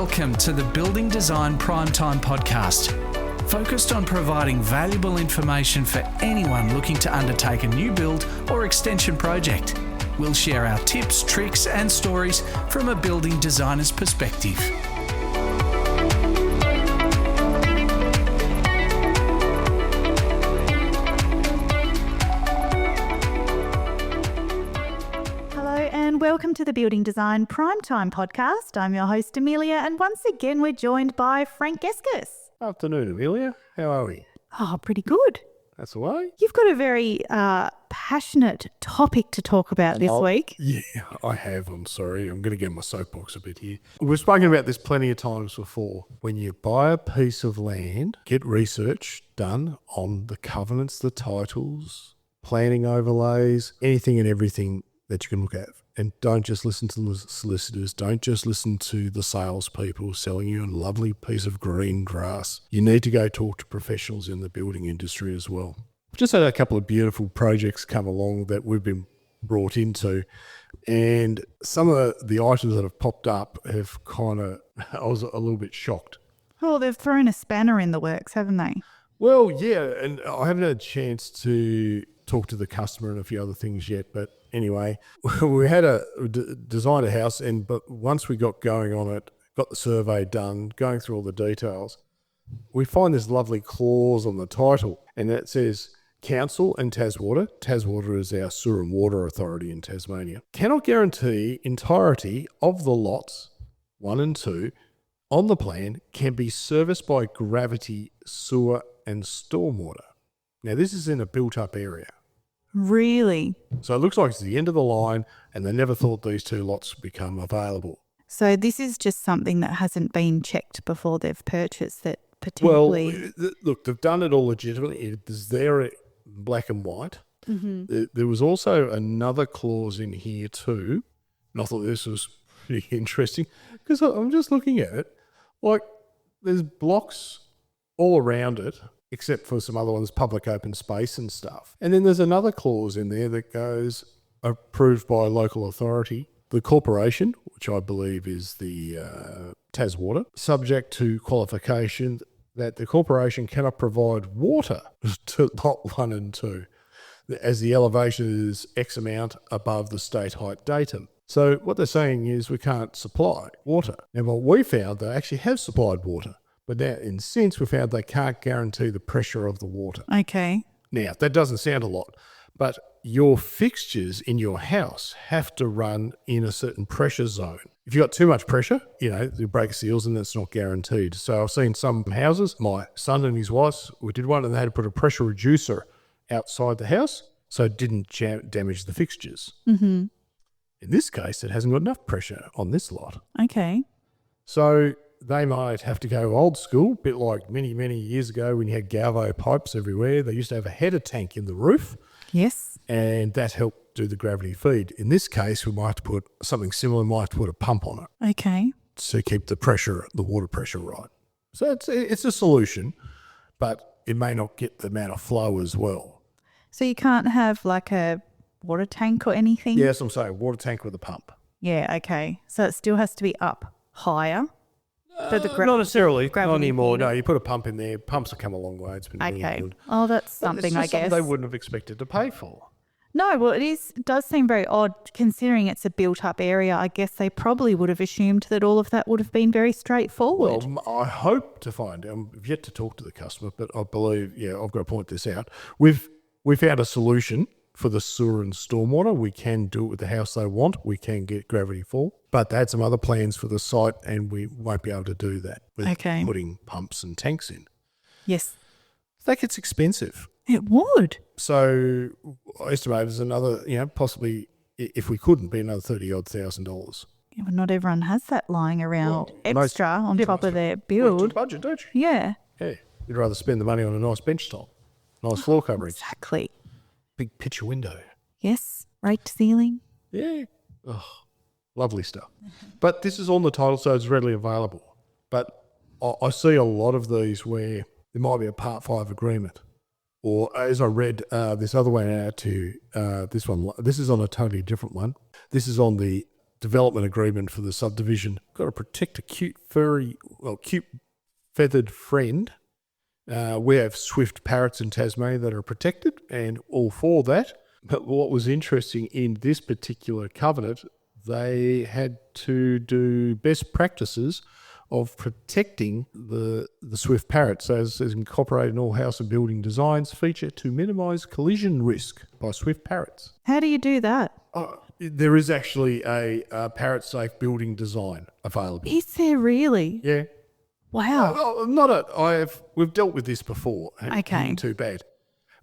Welcome to the Building Design Primetime Podcast, focused on providing valuable information for anyone looking to undertake a new build or extension project. We'll share our tips, tricks and stories from a building designer's perspective. Welcome to the Building Design Primetime Podcast. I'm your host, Amelia, and once again we're joined by Frank Geskis. Afternoon, Amelia. How are we? Oh, pretty good. That's the way. You've got a very passionate topic to talk about this week. Yeah, I have. I'm sorry. I'm going to get my soapbox a bit here. We've spoken about this plenty of times before. When you buy a piece of land, get research done on the covenants, the titles, planning overlays, anything and everything that you can look at. And don't just listen to the solicitors. Don't just listen to the salespeople selling you a lovely piece of green grass. You need to go talk to professionals in the building industry as well. I've just had a couple of beautiful projects come along that we've been brought into. And some of the items that have popped up have I was a little bit shocked. Oh, they've thrown a spanner in the works, haven't they? Well, yeah, and I haven't had a chance to talk to the customer and a few other things yet, but anyway, we had designed a house, but once we got going on it, got the survey done, going through all the details, we find this lovely clause on the title, and it says, Council and Taswater, Taswater is our sewer and water authority in Tasmania, cannot guarantee entirety of the lots 1 and 2 on the plan can be serviced by gravity, sewer and stormwater. Now, this is in a built-up area. Really? So it looks like it's the end of the line, and they never thought these two lots would become available. So this is just something that hasn't been checked before they've purchased that potentially... Well, look, they've done it all legitimately. It is there in black and white. Mm-hmm. There was also another clause in here too, and I thought this was pretty interesting, because I'm just looking at it. Like, there's blocks all around it, except for some other ones, public open space and stuff. And then there's another clause in there that goes, approved by a local authority, the corporation, which I believe is the Taswater, subject to qualification that the corporation cannot provide water to lot 1 and 2, as the elevation is X amount above the state height datum. So what they're saying is we can't supply water. Now, what we found, they actually have supplied water. But now, in a sense, we found they can't guarantee the pressure of the water. Okay. Now, that doesn't sound a lot, but your fixtures in your house have to run in a certain pressure zone. If you've got too much pressure, you break seals and it's not guaranteed. So I've seen some houses, my son and his wife, we did one and they had to put a pressure reducer outside the house so it didn't damage the fixtures. Mm-hmm. In this case, it hasn't got enough pressure on this lot. Okay. So they might have to go old school, a bit like many, many years ago when you had Galvo pipes everywhere. They used to have a header tank in the roof. Yes. And that helped do the gravity feed. In this case, we might have to put something similar, we might have to put a pump on it. Okay. To keep the water pressure right. So it's a solution, but it may not get the amount of flow as well. So you can't have like a water tank or anything? Yes, I'm saying water tank with a pump. Yeah, okay. So it still has to be up higher? Not necessarily, not anymore. No, you put a pump in there. Pumps have come a long way. It's been really good. Oh, that's something, I guess. Something they wouldn't have expected to pay for. No, well, it does seem very odd considering it's a built-up area. I guess they probably would have assumed that all of that would have been very straightforward. Well, I hope to find out. I've yet to talk to the customer, but I believe, I've got to point this out. We found a solution for the sewer and stormwater. We can do it with the house they want. We can get gravity fall. But they had some other plans for the site and we won't be able to do that with putting pumps and tanks in. Yes. That gets expensive. It would. So I estimate there's another, possibly, if we couldn't, be another $30,000. Yeah, but not everyone has that lying around extra on top of their build. What's your budget, don't you? Yeah. Yeah. You'd rather spend the money on a nice bench top, nice floor coverage. Exactly. Big picture window. Yes. Raked ceiling. Yeah. Oh, lovely stuff. But this is on the title, so it's readily available. But I see a lot of these where there might be a Part 5 agreement. Or as I read this other one out to this one, this is on a totally different one. This is on the development agreement for the subdivision. Got to protect a cute feathered friend. We have swift parrots in Tasmania that are protected and all for that. But what was interesting in this particular covenant, they had to do best practices of protecting the swift parrots, as incorporated in all house and building designs, feature to minimise collision risk by swift parrots. How do you do that? There is actually a parrot-safe building design available. Is there really? Yeah. Wow. We've dealt with this before. Okay. Ain't too bad.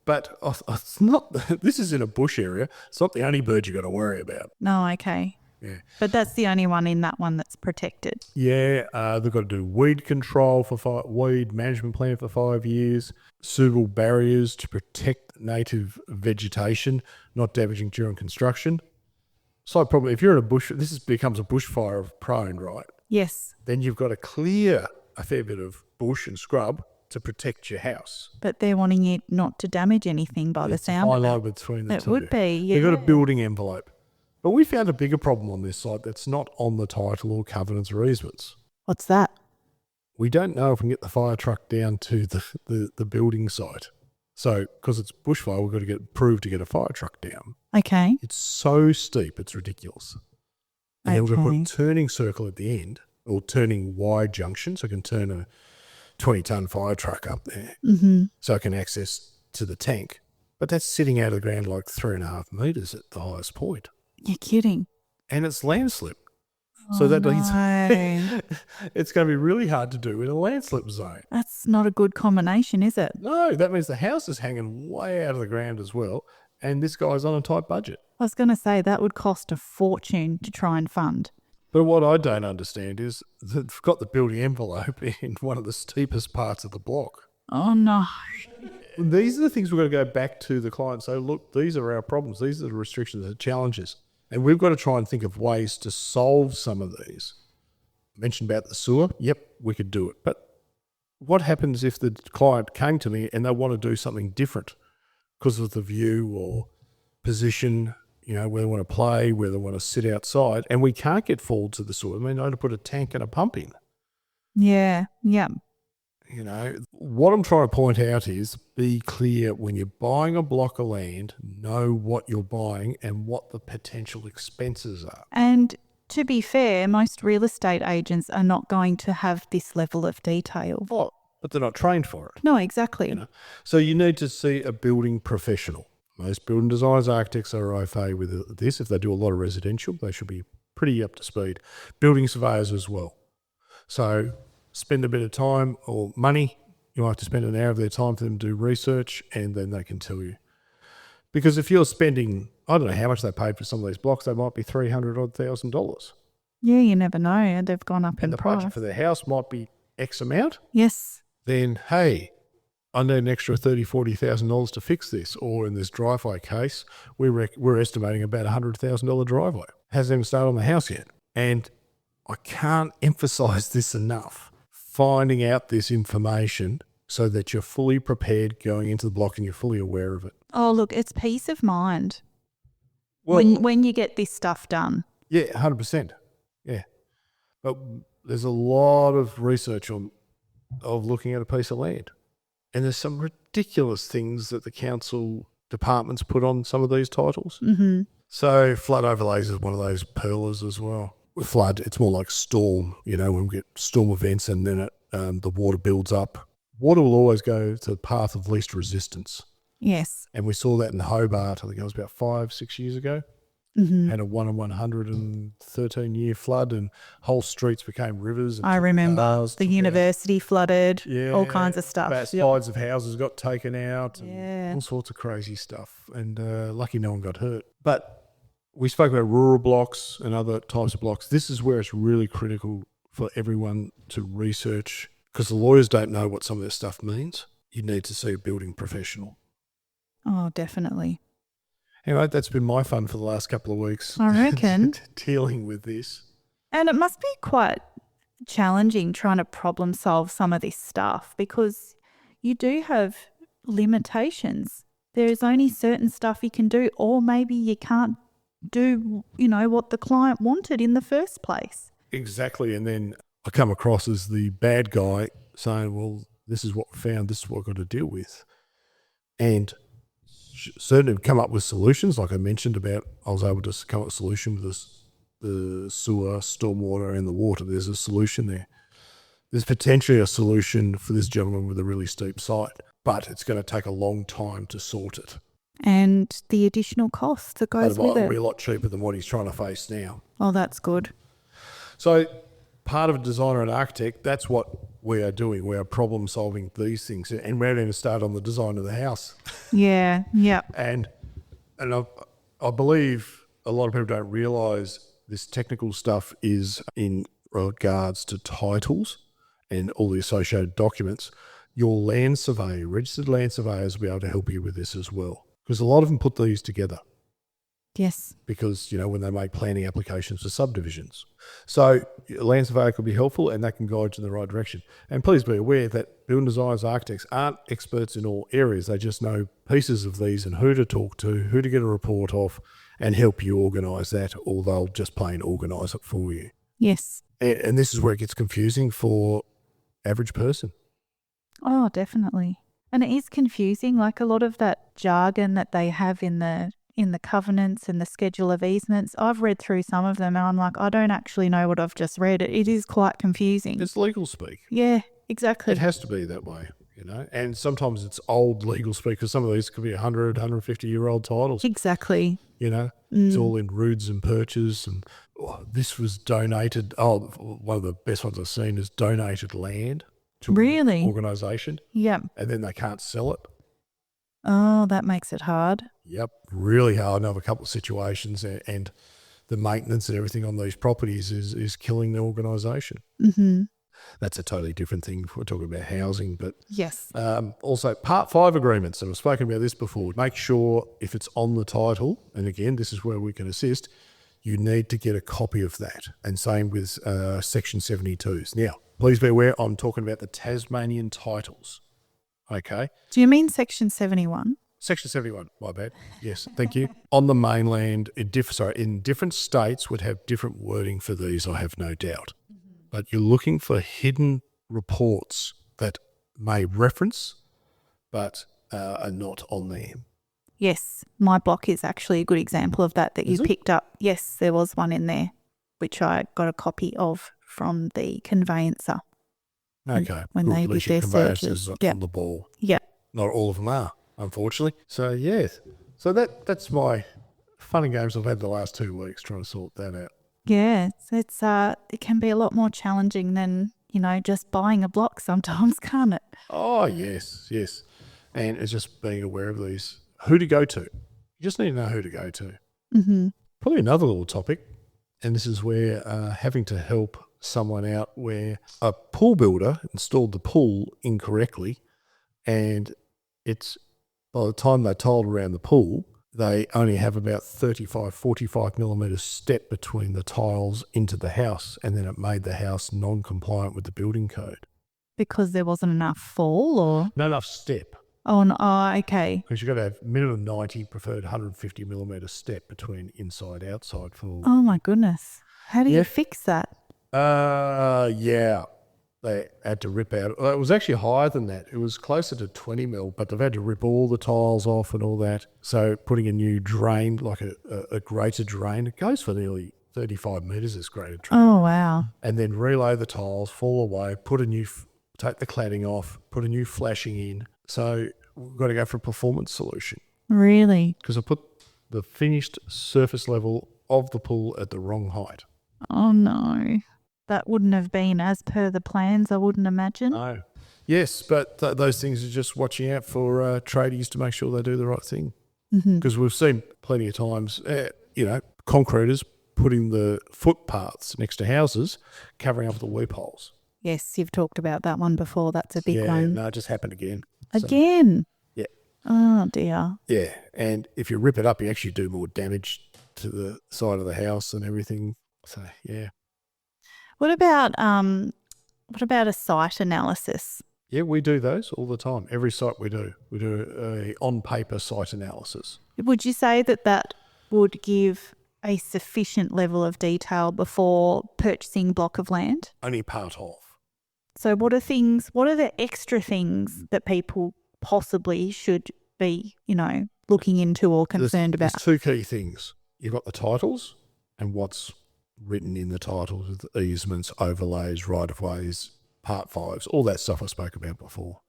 But it's not. This is in a bush area. It's not the only bird you got to worry about. No, okay. Yeah. But that's the only one in that one that's protected. Yeah, they've got to do weed control weed management plan for 5 years, suitable barriers to protect native vegetation, not damaging during construction. So probably if you're in a bush, becomes a bushfire prone, right? Yes. Then you've got to clear a fair bit of bush and scrub to protect your house. But they're wanting it not to damage anything by the sound of it. Highlight between the two. It would be, yeah. They've got a building envelope. But we found a bigger problem on this site that's not on the title or covenants or easements. What's that? We don't know if we can get the fire truck down to the building site. So, because it's bushfire, we've got to get approved to get a fire truck down. Okay. It's so steep, it's ridiculous. And then we're going to put a turning circle at the end, or turning wide junction, so I can turn a 20-ton fire truck up there, so I can access to the tank. But that's sitting out of the ground like 3.5 metres at the highest point. You're kidding. And it's landslip. So that means it's going to be really hard to do in a landslip zone. That's not a good combination, is it? No, that means the house is hanging way out of the ground as well, and this guy's on a tight budget. I was going to say that would cost a fortune to try and fund. But what I don't understand is they've got the building envelope in one of the steepest parts of the block. Oh, no. These are the things we've got to go back to the client and say, look, these are our problems. These are the restrictions, the challenges. And we've got to try and think of ways to solve some of these. I mentioned about the sewer. Yep, we could do it. But what happens if the client came to me and they want to do something different because of the view or position, where they want to play, where they want to sit outside, and we can't get forward to the sewer? I mean, I had to put a tank and a pump in. Yeah, yeah. What I'm trying to point out is be clear when you're buying a block of land, know what you're buying and what the potential expenses are. And to be fair, most real estate agents are not going to have this level of detail. Oh, but they're not trained for it. No, exactly. So you need to see a building professional. Most building designers, architects are au fait with this. If they do a lot of residential, they should be pretty up to speed. Building surveyors as well. So spend a bit of time or money. You might have to spend an hour of their time for them to do research, and then they can tell you. Because if you're spending, I don't know how much they paid for some of these blocks, they might be $300,000. Yeah, you never know. They've gone up in the price. Budget for their house might be X amount. Yes. Then, hey, I need an extra $30,000-$40,000 to fix this. Or in this driveway case, we're estimating about $100,000 driveway. Hasn't even started on the house yet. And I can't emphasise this enough. Finding out this information so that you're fully prepared going into the block and you're fully aware of it. Oh, look, it's peace of mind Well, when you get this stuff done. Yeah, 100%. Yeah. But there's a lot of research of looking at a piece of land. And there's some ridiculous things that the council departments put on some of these titles. Mm-hmm. So flood overlays is one of those pearlers as well. With flood, it's more like storm, when we get storm events and then the water builds up. Water will always go to the path of least resistance. Yes. And we saw that in Hobart, I think it was about 5-6 years ago. Mm-hmm. Had a 1 in 113-year flood and whole streets became rivers. And I remember the university flooded, all kinds of stuff. Sides of houses got taken out and Yeah. all sorts of crazy stuff. And lucky no one got hurt. But we spoke about rural blocks and other types of blocks. This is where it's really critical for everyone to research, because the lawyers don't know what some of this stuff means. You need to see a building professional. Oh, definitely. Anyway, that's been my fun for the last couple of weeks. I reckon. Dealing with this. And it must be quite challenging trying to problem solve some of this stuff, because you do have limitations. There is only certain stuff you can do, or maybe you can't do, what the client wanted in the first place. Exactly. And then I come across as the bad guy saying, well, this is what we found, this is what I've got to deal with. And certainly come up with solutions, like I mentioned about, I was able to come up with a solution with the sewer, stormwater and the water. There's a solution there. There's potentially a solution for this gentleman with a really steep site, but it's going to take a long time to sort it. And the additional cost that goes with it. It'll be a lot cheaper than what he's trying to face now. Oh, that's good. So part of a designer and architect, that's what we are doing. We are problem solving these things, and we're going to start on the design of the house. Yeah, yeah. And I believe a lot of people don't realise this technical stuff is in regards to titles and all the associated documents. Your land surveyor, registered land surveyors will be able to help you with this as well. Because a lot of them put these together. Yes. Because, when they make planning applications for subdivisions. So a land surveyor could be helpful and that can guide you in the right direction. And please be aware that building designers, architects aren't experts in all areas. They just know pieces of these and who to talk to, who to get a report off and help you organise that, or they'll just plain organise it for you. Yes. And this is where it gets confusing for average person. Oh, definitely. And it is confusing, like a lot of that jargon that they have in the covenants and the schedule of easements. I've read through some of them and I'm like, I don't actually know what I've just read. It is quite confusing. It's legal speak. Yeah, exactly. It has to be that way, and sometimes it's old legal speak because some of these could be 100, 150-year-old titles. Exactly. It's all in roods and perches and this was donated. Oh, one of the best ones I've seen is donated land to really? an organisation. Yep. And then they can't sell it. Oh, that makes it hard. Yep, really hard. I know of a couple of situations and the maintenance and everything on these properties is killing the organisation. Mm-hmm. That's a totally different thing if we're talking about housing. But yes. Also, Part 5 agreements, and I've spoken about this before, make sure if it's on the title, and again, this is where we can assist, you need to get a copy of that. And same with Section 72s. Now, please be aware, I'm talking about the Tasmanian titles. Okay. Do you mean Section 71? Section 71, my bad. Yes, thank you. On the mainland, in different states would have different wording for these, I have no doubt. Mm-hmm. But you're looking for hidden reports that may reference but are not on there. Yes, my block is actually a good example of that you picked up. Yes, there was one in there, which I got a copy of from the conveyancer. Okay. When they did their searches. On the ball. Yeah. Not all of them are, unfortunately. So, yes. So that's my fun and games I've had the last 2 weeks trying to sort that out. Yeah, it's it can be a lot more challenging than, just buying a block sometimes, can't it? Oh, yes, yes. And it's just being aware of these. Who to go to. You just need to know who to go to. Mm-hmm. Probably another little topic, and this is where having to help someone out where a pool builder installed the pool incorrectly, and it's by the time they tiled around the pool, they only have about 45 millimetre step between the tiles into the house, and then it made the house non-compliant with the building code. Because there wasn't enough fall, or? Not enough step. Oh, no, okay. Because you've got to have minimum 90, preferred 150 millimetre step between inside outside for. Oh my goodness! How do you fix that? Yeah, they had to rip out. It was actually higher than that. It was closer to 20 mil, but they've had to rip all the tiles off and all that. So putting a new drain, like a grated drain, it goes for nearly 35 metres. This grated drain. Oh wow! And then relay the tiles, fall away, take the cladding off, put a new flashing in. So we've got to go for a performance solution. Really? Because I put the finished surface level of the pool at the wrong height. Oh no. That wouldn't have been as per the plans, I wouldn't imagine. No. Yes, but those things are just watching out for tradies to make sure they do the right thing. Because we've seen plenty of times, concreters putting the footpaths next to houses, covering up the loopholes. Yes, you've talked about that one before. That's a big one. No, it just happened again. Again? So, yeah. Oh, dear. Yeah, and if you rip it up, you actually do more damage to the side of the house and everything. So, yeah. What about a site analysis? Yeah, we do those all the time. Every site we do. We do a on-paper site analysis. Would you say that would give a sufficient level of detail before purchasing block of land? Only part of. So what are the extra things that people possibly should be, looking into or concerned about? There's two key things. You've got the titles and what's written in the titles with the easements, overlays, right-of-ways, Part 5s, all that stuff I spoke about before.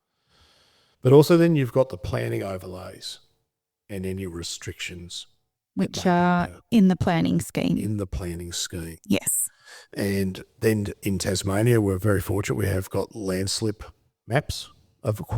But also then you've got the planning overlays and any restrictions. Which are in the planning scheme. In the planning scheme. Yes. And then in Tasmania, we're very fortunate. We have got landslip maps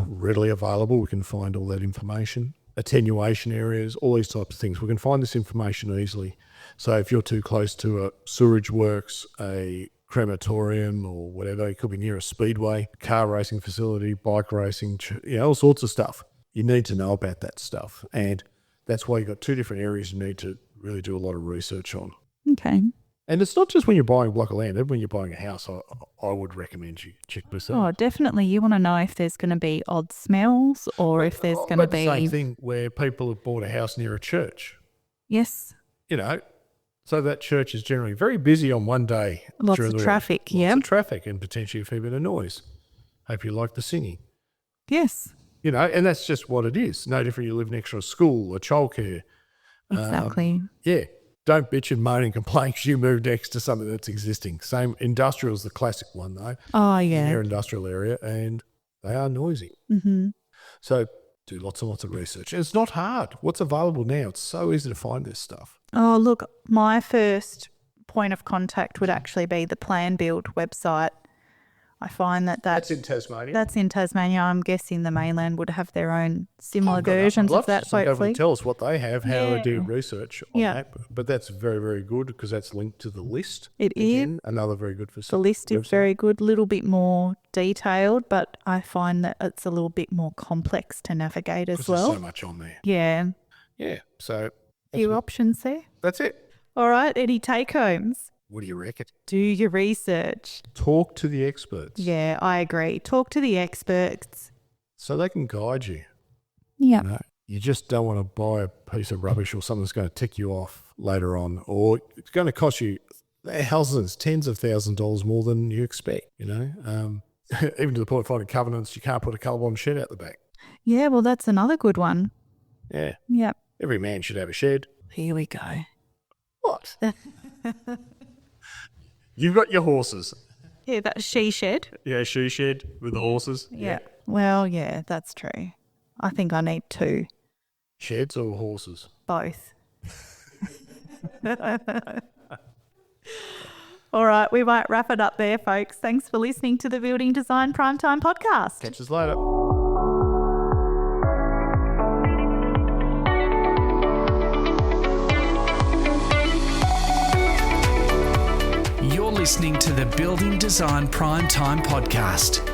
readily available. We can find all that information. Attenuation areas, all these types of things. We can find this information easily. So if you're too close to a sewerage works, a crematorium or whatever, it could be near a speedway, car racing facility, bike racing, all sorts of stuff. You need to know about that stuff. And that's why you've got two different areas you need to really do a lot of research on. Okay. And it's not just when you're buying a block of land. When you're buying a house, I would recommend you check this out. Oh, definitely. You want to know if there's going to be odd smells or if there's going to be... the same thing where people have bought a house near a church. Yes. So that church is generally very busy on one day. Lots of traffic, yeah. Lots of traffic and potentially a fair bit of noise. Hope you like the singing. Yes. And that's just what it is. No different you live next to a school or childcare. Exactly. Yeah. Don't bitch and moan and complain because you moved next to something that's existing. Same, industrial is the classic one though. Oh, yeah. Near industrial area, and they are noisy. Mm-hmm. So do lots and lots of research. It's not hard. What's available now? It's so easy to find this stuff. Oh, look, my first point of contact would actually be the Plan Build website. I find that's in Tasmania. That's in Tasmania. I'm guessing the mainland would have their own similar versions of that. Hopefully, tell us what they have, how they do research on that. But that's very, very good because that's linked to the list. It is another very good facility. The list is very good, a little bit more detailed, but I find that it's a little bit more complex to navigate as well. There's so much on there. Yeah. Yeah. So a few options there. That's it. All right. Any take homes? What do you reckon? Do your research. Talk to the experts. Yeah, I agree. Talk to the experts. So they can guide you. Yeah. You just don't want to buy a piece of rubbish or something that's going to tick you off later on, or it's going to cost you thousands, tens of thousands of dollars more than you expect, Even to the point of finding covenants, you can't put a colour-blind shed out the back. Yeah, well, that's another good one. Yeah. Yep. Every man should have a shed. Here we go. What? You've got your horses. Yeah, that she shed. Yeah, she shed with the horses. Yeah. Well, yeah, that's true. I think I need 2. Sheds or horses? Both. All right, we might wrap it up there, folks. Thanks for listening to the Building Design Primetime Podcast. Catch us later. You're listening to the Building Design Primetime Podcast.